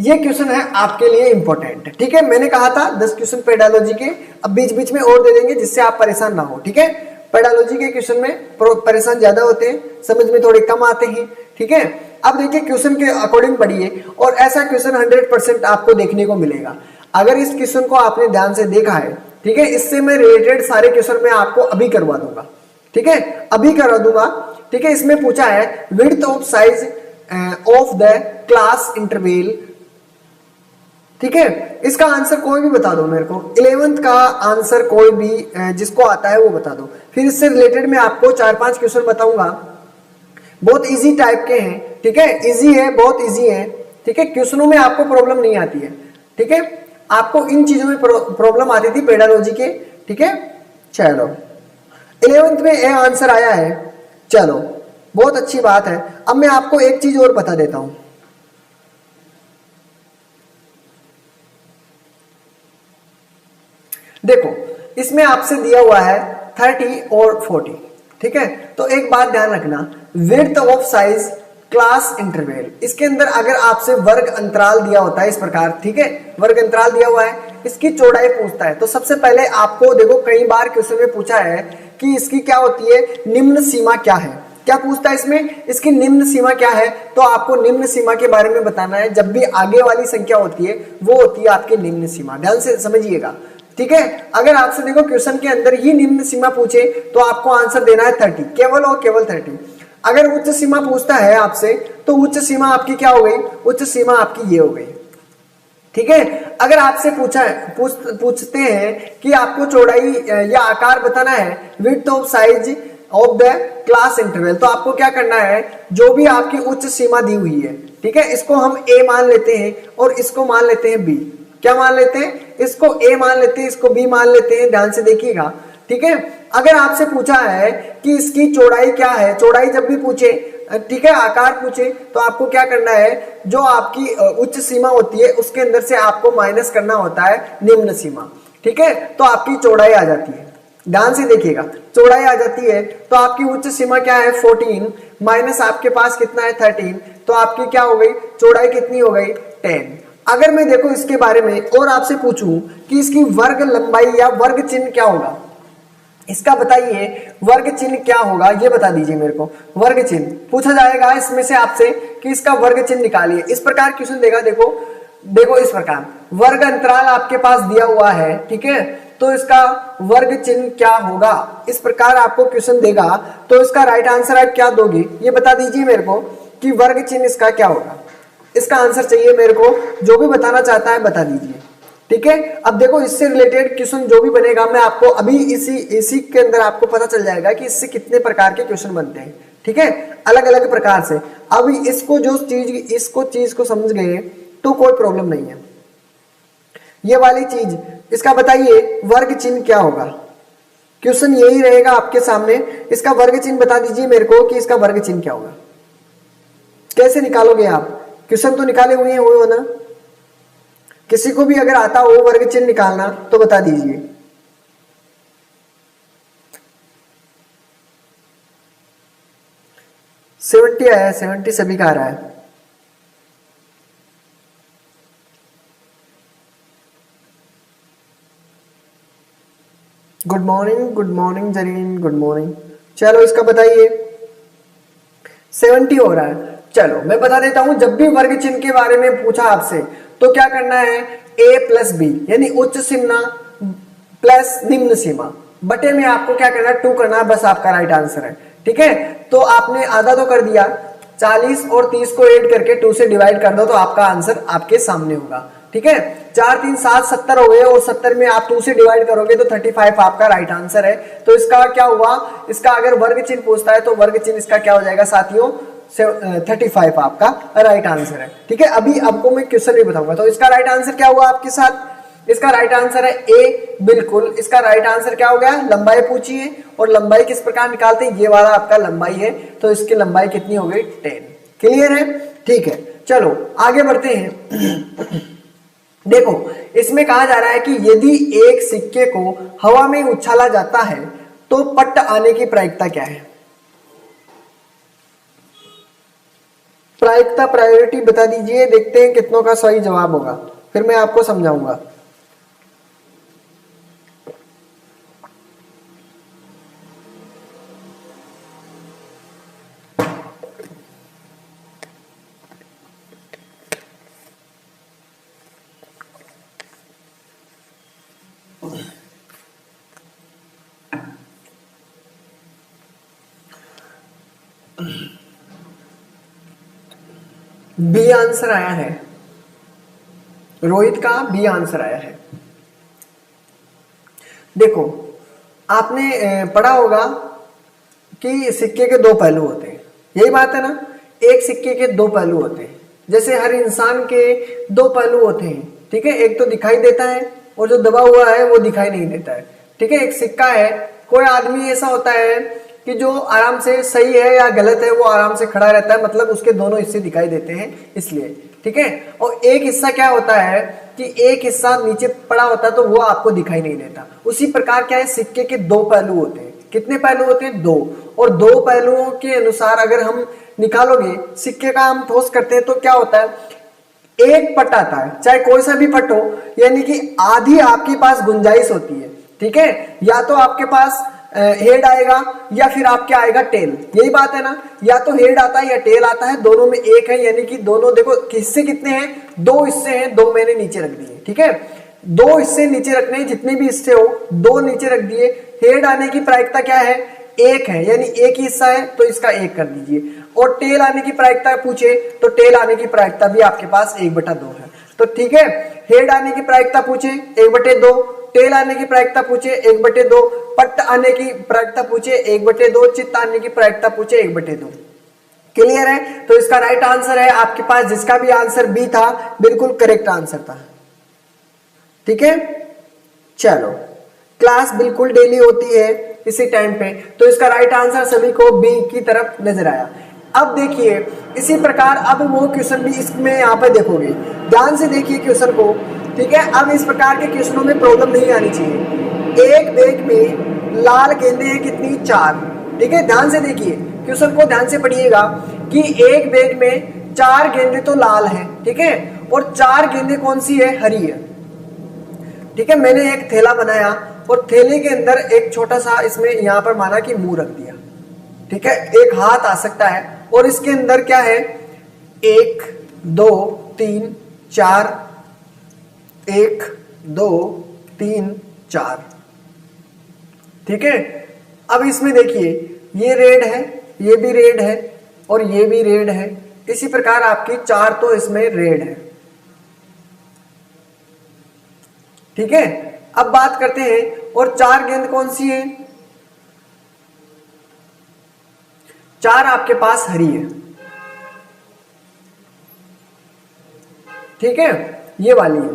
ये क्वेश्चन है आपके लिए इंपॉर्टेंट। ठीक है, मैंने कहा था 10 क्वेश्चन पेडालॉजी के, अब बीच बीच में और दे देंगे जिससे आप परेशान ना हो। ठीक है, पेडालॉजी के क्वेश्चन में परेशान ज्यादा होते हैं, समझ में थोड़े कम आते हैं। ठीक है, अब देखिए क्वेश्चन के अकॉर्डिंग पढ़िए और ऐसा क्वेश्चन 100% आपको देखने को मिलेगा अगर इस क्वेश्चन को आपने ध्यान से देखा है। ठीक है, इससे मैं रिलेटेड सारे क्वेश्चन मैं आपको अभी करवा दूंगा। ठीक है, अभी करवा दूंगा। ठीक है, इसमें पूछा है width of size of the class interval. ठीक है, इसका आंसर कोई भी बता दो मेरे को, 11th का आंसर कोई भी जिसको आता है वो बता दो। फिर इससे रिलेटेड मैं आपको 4-5 क्वेश्चन बताऊंगा, बहुत इजी टाइप के हैं। ठीक है, इजी है, बहुत इजी है। ठीक है, क्वेश्चनों में आपको प्रॉब्लम नहीं आती है। ठीक है, आपको इन चीजों में प्रॉब्लम आती थी पेडालॉजी के। ठीक है, चलो 11th में ये आंसर आया है, चलो बहुत अच्छी बात है। अब मैं आपको एक चीज और बता देता हूं, देखो इसमें आपसे दिया हुआ है 30 और 40। ठीक है, तो एक बात ध्यान रखना, width of size class interval, इसके अंदर अगर आपसे वर्ग अंतराल दिया होता है इस प्रकार, ठीक है, वर्ग अंतराल दिया हुआ है, इसकी चौड़ाई पूछता है, तो सबसे पहले आपको देखो कई बार क्वेश्चन में पूछा है कि इसकी क्या होती है, निम्न सीमा क्या है। क्या पूछता है इसमें, इसकी निम्न सीमा क्या है, तो आपको निम्न सीमा के बारे में बताना है। जब भी आगे वाली संख्या होती है वो होती है आपकी निम्न सीमा, ध्यान से समझिएगा। ठीक है, अगर आपसे देखो क्वेश्चन के अंदर ही निम्न सीमा पूछे तो आपको आंसर देना है 30, केवल और केवल 30। अगर उच्च सीमा पूछता है आपसे तो उच्च सीमा आपकी क्या हो गई, उच्च सीमा आपकी ये हो गई। ठीक है, अगर आपसे पूछते हैं कि आपको चौड़ाई या आकार बताना है, width of size of the class interval, तो आपको क्या करना है, जो भी आपकी उच्च सीमा दी हुई है, ठीक है, इसको हम ए मान लेते हैं और इसको मान लेते हैं बी। क्या मान लेते हैं, इसको ए मान लेते हैं, इसको बी मान लेते हैं, ध्यान से देखिएगा। ठीक है, अगर आपसे पूछा है कि इसकी चौड़ाई क्या है, चौड़ाई जब भी पूछे, ठीक है, आकार पूछे, तो आपको क्या करना है, जो आपकी उच्च सीमा होती है उसके अंदर से आपको माइनस करना होता है निम्न सीमा। ठीक है, तो आपकी चौड़ाई आ जाती है, ध्यान से देखिएगा, चौड़ाई आ जाती है, तो आपकी उच्च सीमा क्या है 14 माइनस आपके पास कितना है 13, तो आपकी क्या हो गई, चौड़ाई कितनी हो गई 10। अगर मैं देखो इसके बारे में और आपसे पूछूं कि इसकी वर्ग लंबाई या वर्ग चिन्ह क्या होगा, इसका बताइए वर्ग चिन्ह क्या होगा, ये बता दीजिए मेरे को। वर्ग चिन्ह पूछा जाएगा इसमें से आपसे कि इसका वर्ग चिन्ह निकालिए, इस प्रकार क्वेश्चन देगा। देखो इस प्रकार वर्ग अंतराल आपके पास दिया हुआ है, ठीक है, तो इसका वर्ग चिन्ह क्या होगा, इस प्रकार आपको क्वेश्चन देगा, तो इसका राइट आंसर आप क्या दोगे, ये बता दीजिए मेरे को कि वर्ग चिन्ह इसका क्या होगा। इसका आंसर चाहिए मेरे को, जो भी बताना चाहता है बता दीजिए। ठीक है, अब देखो इससे रिलेटेड क्वेश्चन जो भी बनेगा मैं आपको अभी इसी के अंदर आपको पता चल जाएगा कि इससे कितने प्रकार के क्वेश्चन बनते हैं। ठीक है, अलग अलग प्रकार से। अभी इसको चीज को समझ गए तो कोई प्रॉब्लम नहीं है। ये वाली चीज, इसका बताइए वर्ग चिन्ह क्या होगा, क्वेश्चन यही रहेगा आपके सामने। इसका वर्ग चिन्ह बता दीजिए मेरे को कि इसका वर्ग चिन्ह क्या होगा। कैसे निकालोगे आप, क्वेश्चन तो निकाले हुए हो ना, किसी को भी अगर आता हो वर्ग चिन्ह निकालना तो बता दीजिए। सेवेंटी आया है, 70 सभी का आ रहा है। Good morning Zareen, good morning. चलो इसका बताइए, 70 हो रहा है। चलो मैं बता देता हूं, जब भी वर्ग चिन्ह के बारे में पूछा आपसे तो क्या करना है, a प्लस बी यानी उच्च सीमा प्लस निम्न सीमा बटे में आपको क्या करना है 2 करना है, बस आपका राइट आंसर है। ठीक है, तो आपने आधा तो कर दिया, 40 और 30 को ऐड करके 2 से डिवाइड कर दो तो आपका आंसर आपके सामने होगा। ठीक है। 4 3 7 70 हो गए और 70 में आप 2 से डिवाइड करोगे तो 35 आपका राइट आंसर है। तो इसका क्या हुआ, इसका अगर वर्ग चिन्ह पूछता है तो वर्ग चिन्ह इसका क्या हो जाएगा साथियों, 35 आपका राइट आंसर है। ठीक है, अभी आपको मैं क्वेश्चन भी बताऊंगा। तो इसका राइट आंसर क्या हुआ आपके साथ, इसका राइट आंसर है ए, बिल्कुल। इसका राइट आंसर क्या हो गया, लंबाई पूछी है और लंबाई किस प्रकार निकालते हैं, ये वाला आपका लंबाई है, तो इसकी लंबाई कितनी हो गई 10। क्लियर है, ठीक है। चलो आगे बढ़ते हैं। देखो इसमें कहा जा रहा है कि यदि एक सिक्के को हवा में उछाला जाता है तो पट्ट आने की प्रायिकता क्या है। प्रायिकता प्रायोरिटी बता दीजिए, देखते हैं कितनों का सही जवाब होगा, फिर मैं आपको समझाऊंगा। बी आंसर आया है, रोहित का बी आंसर आया है। देखो आपने पढ़ा होगा कि सिक्के के दो पहलू होते हैं, यही बात है ना, एक सिक्के के दो पहलू होते हैं, जैसे हर इंसान के दो पहलू होते हैं। ठीक है, एक तो दिखाई देता है और जो दबा हुआ है वो दिखाई नहीं देता है। ठीक है, एक सिक्का है, कोई आदमी ऐसा होता है कि जो आराम से सही है या गलत है वो आराम से खड़ा रहता है, मतलब उसके दोनों हिस्से दिखाई देते हैं इसलिए। ठीक है, और एक हिस्सा क्या होता है कि एक हिस्सा नीचे पड़ा होता है तो वो आपको दिखाई नहीं देता। उसी प्रकार क्या है, सिक्के के दो पहलू होते हैं। कितने पहलू होते हैं, दो। और दो पहलुओं के अनुसार अगर हम निकालोगे सिक्के का, हम ठोस करते हैं तो क्या होता है, एक पट आता है, चाहे कोई सा भी पट हो, यानी कि आधी आपके पास गुंजाइश होती है। ठीक है, या तो आपके पास हेड आएगा या फिर आपके आएगा टेल, यही बात है ना, या तो हेड आता है या टेल आता है, दोनों में एक है, यानी कि दोनों देखो हिस्से कितने हैं, दो हिस्से हैं, दो मैंने नीचे रख दिए। ठीक है, दो हिस्से नीचे रखने, जितने भी हिस्से हो दो नीचे रख दिए। हेड आने की प्रायिकता क्या है, एक है, यानी एक ही हिस्सा है तो इसका एक कर दीजिए। और टेल आने की प्रायिकता पूछे तो टेल आने की प्रायिकता भी आपके पास 1/2 है। तो ठीक है, हेड आने की प्रायिकता पूछे 1/2, टेल आने की प्रायिकता पूछे 1/2, पट्ट आने की प्रायिकता पूछे 1/2, चित्त आने की प्रायिकता पूछे 1/2। क्लियर है, तो इसका राइट आंसर है आपके पास, जिसका भी आंसर बी था बिल्कुल करेक्ट आंसर था। ठीक है, चलो क्लास बिल्कुल डेली होती है इसी टाइम पे, तो इसका राइट आंसर सभी को बी की तरफ नजर आया। अब देखिए इसी प्रकार अब वो क्वेश्चन भी इसमें यहाँ पे देखोगे, ध्यान से देखिए क्वेश्चन को। ठीक है, अब इस प्रकार के क्वेश्चनों में प्रॉब्लम नहीं आनी चाहिए। एक बैग में लाल गेंदे हैं कितनी, 4। ठीक है, ध्यान से देखिए क्वेश्चन को, ध्यान से पढ़िएगा कि एक बैग में 4 गेंदे तो लाल हैं। ठीक है, और 4 गेंदे कौन सी है, हरी है। ठीक है, मैंने एक थैला बनाया और थैले के अंदर एक छोटा सा इसमें यहाँ पर माना कि मुंह रख दिया। ठीक है, एक हाथ आ सकता है और इसके अंदर क्या है, 1 2 3 4, 1 2 3 4। ठीक है, अब इसमें देखिए ये रेड है, ये भी रेड है और ये भी रेड है, इसी प्रकार आपकी 4 तो इसमें रेड है। ठीक है, अब बात करते हैं, और 4 गेंद कौन सी है, 4 आपके पास हरी है। ठीक है, ये वाली है।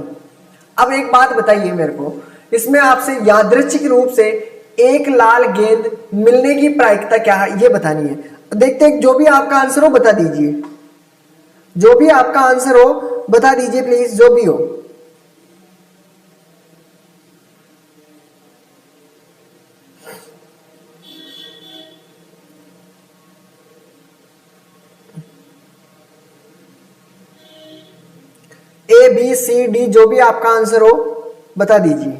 अब एक बात बताइए मेरे को, इसमें आपसे यादृच्छिक रूप से एक लाल गेंद मिलने की प्रायिकता क्या है ये बतानी है। देखते हैं, जो भी आपका आंसर हो बता दीजिए, जो भी आपका आंसर हो बता दीजिए प्लीज, जो भी हो। ए बी सी डी, जो भी आपका आंसर हो बता दीजिए।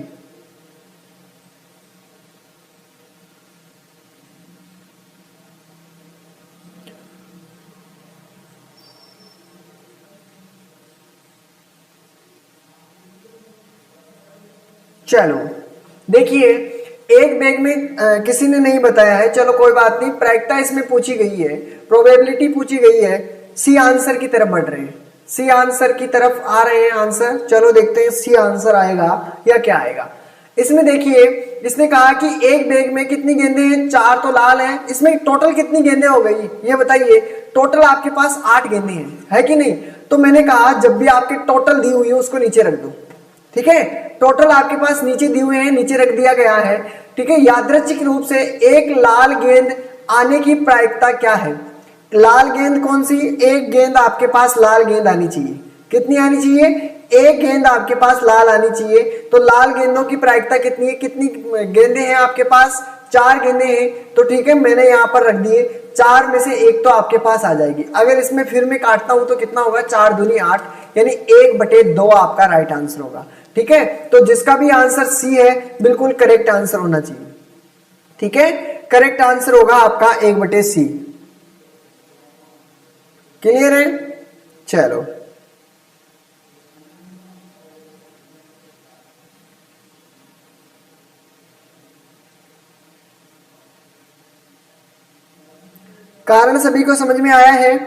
चलो देखिए, एक बैग में किसी ने नहीं बताया है, चलो कोई बात नहीं, प्रायिकता इसमें पूछी गई है, प्रोबेबिलिटी पूछी गई है, सी आंसर की तरफ बढ़ रहे हैं। सी आंसर की तरफ आ रहे हैं आंसर। चलो देखते हैं सी आंसर आएगा या क्या आएगा। इसमें देखिए इसने कहा कि एक बैग में कितनी गेंदें हैं, 4 तो लाल हैं, इसमें टोटल कितनी गेंदें हो गई ये बताइए। टोटल आपके पास 8 गेंदें हैं, है कि नहीं। तो मैंने कहा जब भी आपके टोटल दी हुई है उसको नीचे रख दो, ठीक है। टोटल आपके पास नीचे दिए हुए हैं, नीचे रख दिया गया है, ठीक है। यादृच्छिक रूप से एक लाल गेंद आने की प्रायिकता क्या है। लाल गेंद कौन सी, एक गेंद आपके पास लाल गेंद आनी चाहिए। कितनी आनी चाहिए, एक गेंद आपके पास लाल आनी चाहिए। तो लाल गेंदों की प्रायिकता कितनी है, कितनी गेंदें हैं आपके पास, 4 गेंदें हैं। तो ठीक है मैंने यहाँ पर रख दिए, 4 में से एक तो आपके पास आ जाएगी। अगर इसमें फिर मैं काटता हूं तो कितना होगा, 4 दूनी 8, यानी 1/2 आपका राइट आंसर होगा, ठीक है। तो जिसका भी आंसर सी है बिल्कुल करेक्ट आंसर होना चाहिए, ठीक है। करेक्ट आंसर होगा आपका 1/c। क्लियर है। चलो कारण सभी को समझ में आया है,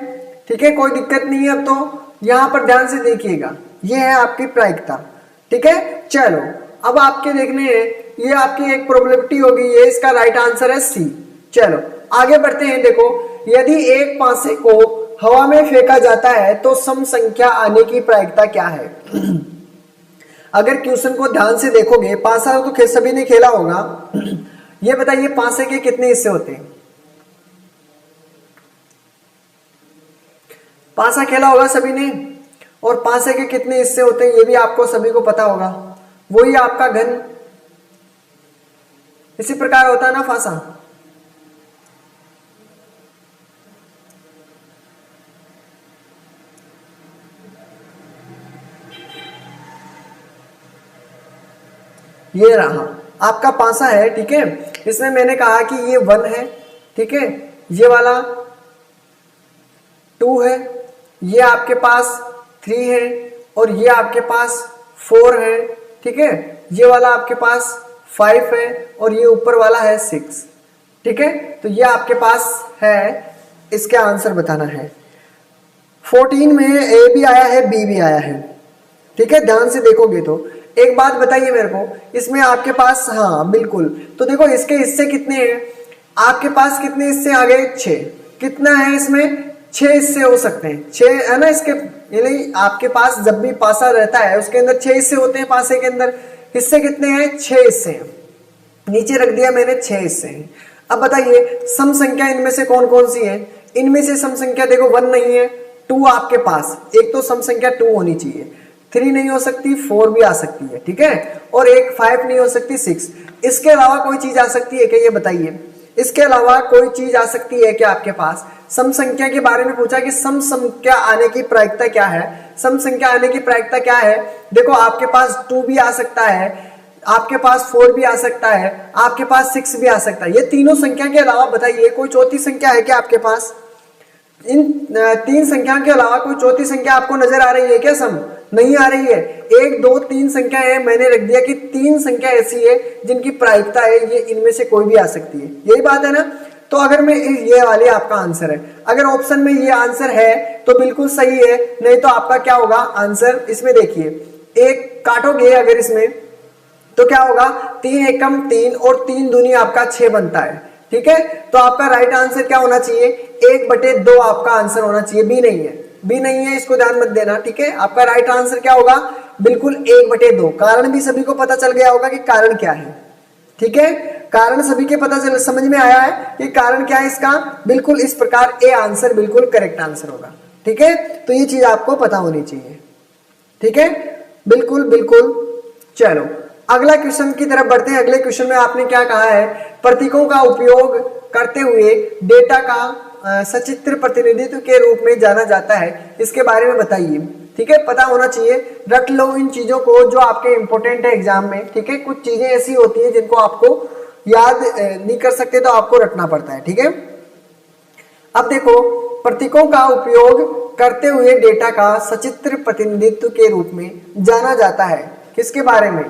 ठीक है, कोई दिक्कत नहीं है। अब तो यहां पर ध्यान से देखिएगा, ये है आपकी प्रायिकता, ठीक है। चलो अब आपके देखने हैं, ये आपकी एक प्रोबेबिलिटी होगी, ये इसका राइट आंसर है सी। चलो आगे बढ़ते हैं। देखो यदि एक पासे को हवा में फेंका जाता है तो सम संख्या आने की प्रायिकता क्या है। अगर क्वेश्चन को ध्यान से देखोगे, पासा तो सभी ने खेला होगा, ये बताइए पासे के कितने हिस्से होते हैं। पासा खेला होगा सभी ने, और पासे के कितने हिस्से होते हैं ये भी आपको सभी को पता होगा। वही आपका घन, इसी प्रकार होता है ना पासा। ये रहा आपका पासा है, ठीक है। इसमें मैंने कहा कि ये 1 है, ठीक है, ये वाला 2 है, ये आपके पास 3 है, और ये आपके पास 4 है, ठीक है। ये वाला आपके पास 5 है, और ये ऊपर वाला है 6, ठीक है। तो ये आपके पास है, इसका आंसर बताना है। 14 में ए भी आया है, बी भी आया है, ठीक है। ध्यान से देखोगे तो एक बात बताइए मेरे को, इसमें आपके पास, हाँ बिल्कुल, तो देखो इसके हिस्से कितने हैं आपके पास, कितने हिस्से आ गए, 6। कितना है इसमें, 6 हिस्से हो सकते हैं, 6 है ना इसके। यानी आपके पास जब भी पासा रहता है उसके अंदर 6 हिस्से होते हैं। पासे के अंदर हिस्से कितने हैं, 6 हिस्से हैं। नीचे रख दिया मैंने, 6 हिस्से हैं। अब बताइए सम संख्या इनमें से कौन कौन सी है। इनमें से सम संख्या देखो 1 नहीं है, 2 आपके पास, एक तो सम संख्या 2 होनी चाहिए, 3 नहीं हो सकती, 4 भी आ सकती है, ठीक है, और एक 5 नहीं हो सकती, 6। इसके अलावा कोई चीज आ सकती है क्या, ये बताइए। इसके अलावा कोई चीज आ सकती है क्या आपके पास। सम संख्या के बारे में पूछा कि सम संख्या आने की प्रायिकता क्या है। सम संख्या आने की प्रायिकता क्या है, देखो आपके पास 2 भी आ सकता है, आपके पास 4 भी आ सकता है, आपके पास 6 भी आ सकता है। ये तीनों संख्या के अलावा बताइए कोई चौथी संख्या है क्या आपके पास। इन 3 संख्याओं के अलावा कोई चौथी संख्या आपको नजर आ रही है क्या, सम नहीं आ रही है। 1 2 3 संख्या है, मैंने रख दिया कि 3 संख्या ऐसी है जिनकी प्रायिकता है, ये इनमें से कोई भी आ सकती है, यही बात है ना। तो अगर मैं ये वाली आपका आंसर है, अगर ऑप्शन में ये आंसर है तो बिल्कुल सही है, नहीं तो आपका क्या होगा आंसर। इसमें देखिए एक काटोगे अगर इसमें तो क्या होगा, 3 एकम 3 और 3 दूनी आपका 6 बनता है, ठीक है। तो आपका राइट आंसर क्या होना चाहिए, 1/2 आपका आंसर होना चाहिए। बी नहीं है, बी नहीं है, इसको ध्यान मत देना, ठीक है। आपका राइट आंसर क्या होगा, बिल्कुल 1/2। कारण भी सभी को पता चल गया होगा कि कारण क्या है, ठीक है। कारण सभी के पता चल, समझ में आया है कि कारण क्या है इसका, बिल्कुल इस प्रकार ए आंसर बिल्कुल करेक्ट आंसर होगा, ठीक है। तो ये चीज आपको पता होनी चाहिए, ठीक है, बिल्कुल बिल्कुल। चलो अगला क्वेश्चन की तरफ बढ़ते हैं। अगले क्वेश्चन में आपने क्या कहा है, प्रतीकों का उपयोग करते हुए डेटा का सचित्र प्रतिनिधित्व के रूप में जाना जाता है, इसके बारे में बताइए, ठीक है। पता होना चाहिए, रट लो इन चीजों को जो आपके इंपॉर्टेंट है एग्जाम में, ठीक है। कुछ चीजें ऐसी होती है जिनको आपको याद नहीं कर सकते तो आपको रटना पड़ता है, ठीक है। अब देखो प्रतीकों का उपयोग करते हुए डेटा का सचित्र प्रतिनिधित्व के रूप में जाना जाता है, किसके बारे में।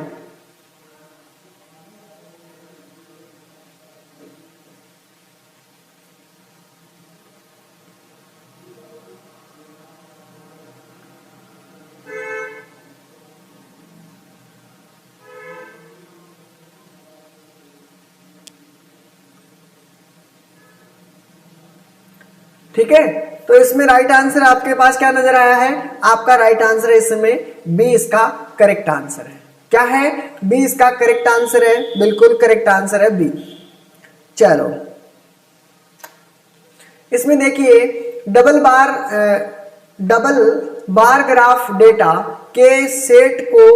ठीक है, तो इसमें राइट आंसर आपके पास क्या नजर आया है, आपका राइट आंसर है इसमें बी इसका करेक्ट आंसर है। क्या है, बी इसका करेक्ट आंसर है, बिल्कुल करेक्ट आंसर है बी। चलो इसमें देखिए डबल बार ग्राफ डेटा के सेट को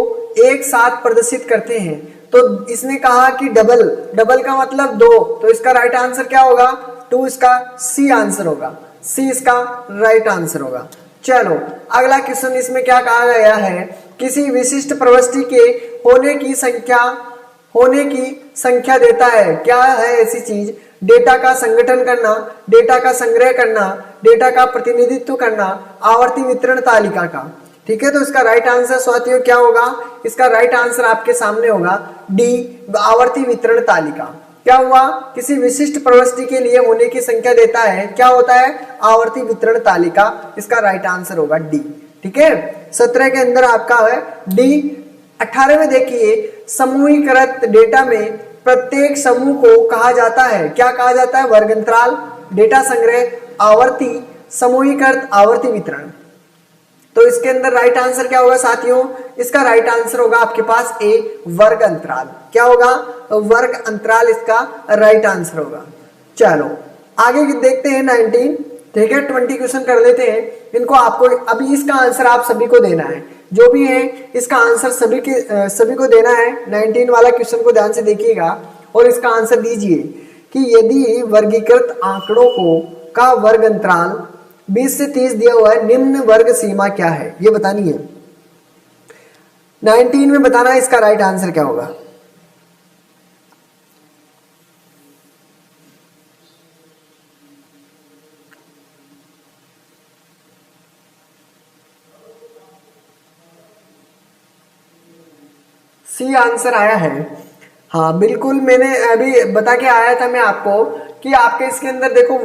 एक साथ प्रदर्शित करते हैं। तो इसने कहा कि डबल का मतलब 2, तो इसका राइट आंसर क्या होगा, 2 इसका सी आंसर होगा, सी इसका राइट आंसर होगा। चलो अगला क्वेश्चन, इसमें क्या कहा गया है, किसी विशिष्ट प्रविष्टि के होने की संख्या देता है। क्या है ऐसी चीज, डेटा का संगठन करना, डेटा का संग्रह करना, डेटा का प्रतिनिधित्व करना, आवर्ती वितरण तालिका का। ठीक है, तो इसका राइट आंसर साथियों क्या होगा, इसका राइट आंसर आपके सामने होगा डी, आवर्ती वितरण तालिका। क्या हुआ, किसी विशिष्ट प्रविष्टि के लिए होने की संख्या देता है, क्या होता है, आवर्ती वितरण तालिका, इसका राइट आंसर होगा डी। ठीक है, 17 के अंदर आपका है डी। 18 में देखिए, समूहीकृत डेटा में प्रत्येक समूह को कहा जाता है, क्या कहा जाता है, वर्ग अंतराल, डेटा संग्रह, आवर्ती, समूहीकृत, आवर्ती वितरण। तो इसके अंदर राइट आंसर क्या होगा साथियों, इसका राइट आंसर होगा आपके पास ए, वर्ग अंतराल। क्या होगा, वर्ग अंतराल इसका राइट आंसर होगा। चलो आगे देखते हैं 19। ठीक है, 20 क्वेश्चन कर लेते हैं इनको, आपको अभी इसका आंसर आप सभी को देना है, जो भी है इसका आंसर सभी को देना है। 19 वाला क्वेश्चन को ध्यान से देखिएगा और इसका आंसर दीजिए कि यदि वर्गीकृत आंकड़ों का वर्ग अंतराल 20 से 30 दिया हुआ है, निम्न वर्ग सीमा क्या है, ये बतानी है। 19 में बताना है इसका राइट आंसर क्या होगा। सी आंसर आया है, हाँ बिल्कुल, मैंने अभी बता के आया था मैं आपको कि आपके इसके अंदर देखो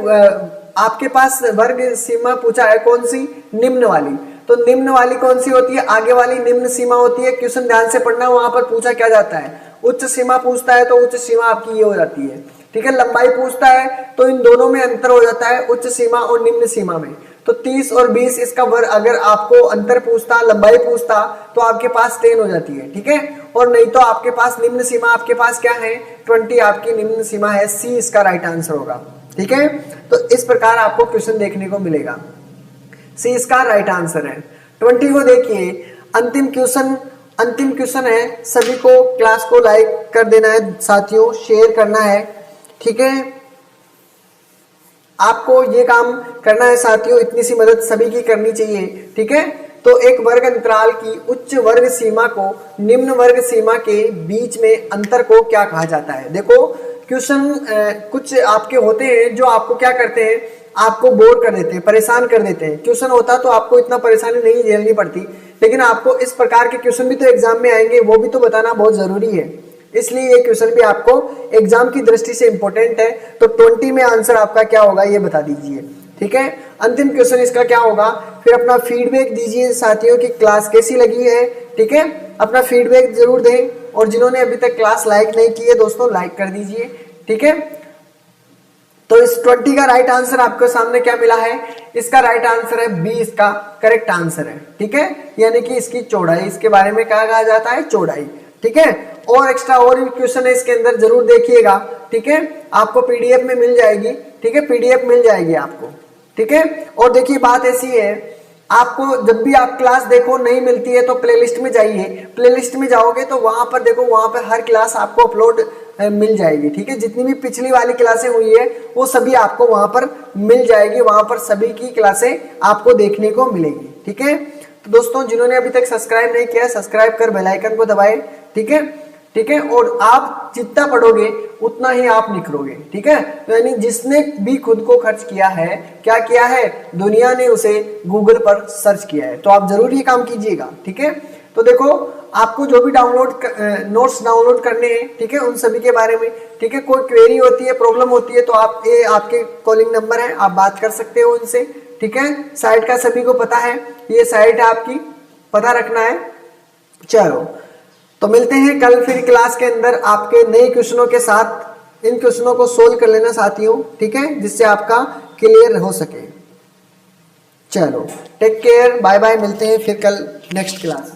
आपके पास वर्ग सीमा पूछा है, कौन सी, निम्न वाली। तो निम्न वाली कौन सी होती है, आगे वाली निम्न सीमा होती है। क्वेश्चन ध्यान से पढ़ना, वहां पर पूछा क्या जाता है, उच्च सीमा पूछता है तो उच्च सीमा आपकी ये हो जाती है। ठीक है, लंबाई पूछता है तो इन दोनों में अंतर हो जाता है, उच्च सीमा और निम्न सीमा में। तो 30 और 20 इसका वर्ग, अगर आपको अंतर पूछता, लंबाई पूछता, तो आपके पास 10 हो जाती है। ठीक है, और नहीं तो आपके पास निम्न सीमा आपके पास क्या है, 20 आपकी निम्न सीमा है, सी इसका राइट आंसर होगा। ठीक है, तो इस प्रकार आपको क्वेश्चन देखने को मिलेगा, सी इसका राइट आंसर है। 20 को देखिए, अंतिम क्वेश्चन है, सभी को क्लास को लाइक कर देना है साथियों, शेयर करना है। ठीक है, आपको ये काम करना है साथियों, इतनी सी मदद सभी की करनी चाहिए। ठीक है, तो एक वर्ग अंतराल की उच्च वर्ग सीमा को निम्न वर्ग सीमा के बीच में अंतर को क्या कहा जाता है। देखो क्वेश्चन कुछ आपके होते हैं जो आपको क्या करते हैं, आपको बोर कर देते हैं, परेशान कर देते हैं। क्वेश्चन होता तो आपको इतना परेशानी नहीं झेलनी पड़ती, लेकिन आपको इस प्रकार के क्वेश्चन भी तो एग्जाम में आएंगे, वो भी तो बताना बहुत जरूरी है। इसलिए ये क्वेश्चन भी आपको एग्जाम की दृष्टि से इंपॉर्टेंट है। तो 20 में आंसर आपका क्या होगा ये बता दीजिए। ठीक है, अंतिम क्वेश्चन इसका क्या होगा, फिर अपना फीडबैक दीजिए साथियों की क्लास कैसी लगी है। ठीक है, अपना फीडबैक जरूर दें, और जिन्होंने अभी तक क्लास लाइक नहीं की है दोस्तों लाइक कर दीजिए। ठीक है, तो इस 20 का राइट आंसर आपके सामने क्या मिला है, इसका राइट आंसर है बी, इसका करेक्ट आंसर है। ठीक है, यानी कि इसकी चौड़ाई, इसके बारे में क्या कहा जाता है, चौड़ाई। ठीक है, और एक्स्ट्रा और भी क्वेश्चन है इसके अंदर, जरूर देखिएगा। ठीक है, आपको पीडीएफ में मिल जाएगी। ठीक है, पीडीएफ मिल जाएगी आपको। ठीक है, और देखिए बात ऐसी है, आपको जब भी आप क्लास देखो नहीं मिलती है तो प्लेलिस्ट में जाइए, प्लेलिस्ट में जाओगे तो वहां पर देखो, वहां पर हर क्लास आपको अपलोड मिल जाएगी। ठीक है, जितनी भी पिछली वाली क्लासें हुई है वो सभी आपको वहां पर मिल जाएगी, वहां पर सभी की क्लासें आपको देखने को मिलेगी। ठीक है, तो दोस्तों जिन्होंने अभी तक सब्सक्राइब नहीं किया, सब्सक्राइब कर बेल आइकन को दबाएं। ठीक है, ठीक है, और आप जितना पढ़ोगे उतना ही आप निखरोगे। ठीक है, तो यानी जिसने भी खुद को खर्च किया है, क्या किया है, दुनिया ने उसे गूगल पर सर्च किया है। तो आप जरूर ये काम कीजिएगा। ठीक है, तो देखो आपको जो भी नोट्स डाउनलोड करने हैं, ठीक है, उन सभी के बारे में, ठीक है, कोई क्वेरी होती है, प्रॉब्लम होती है, तो आप ये आपके कॉलिंग नंबर है, आप बात कर सकते हो उनसे। ठीक है, साइट का सभी को पता है, ये साइट है आपकी, पता रखना है। चलो तो मिलते हैं कल फिर क्लास के अंदर आपके नए क्वेश्चनों के साथ। इन क्वेश्चनों को सोल्व कर लेना साथियों। ठीक है, जिससे आपका क्लियर हो सके। चलो टेक केयर, बाय बाय, मिलते हैं फिर कल नेक्स्ट क्लास।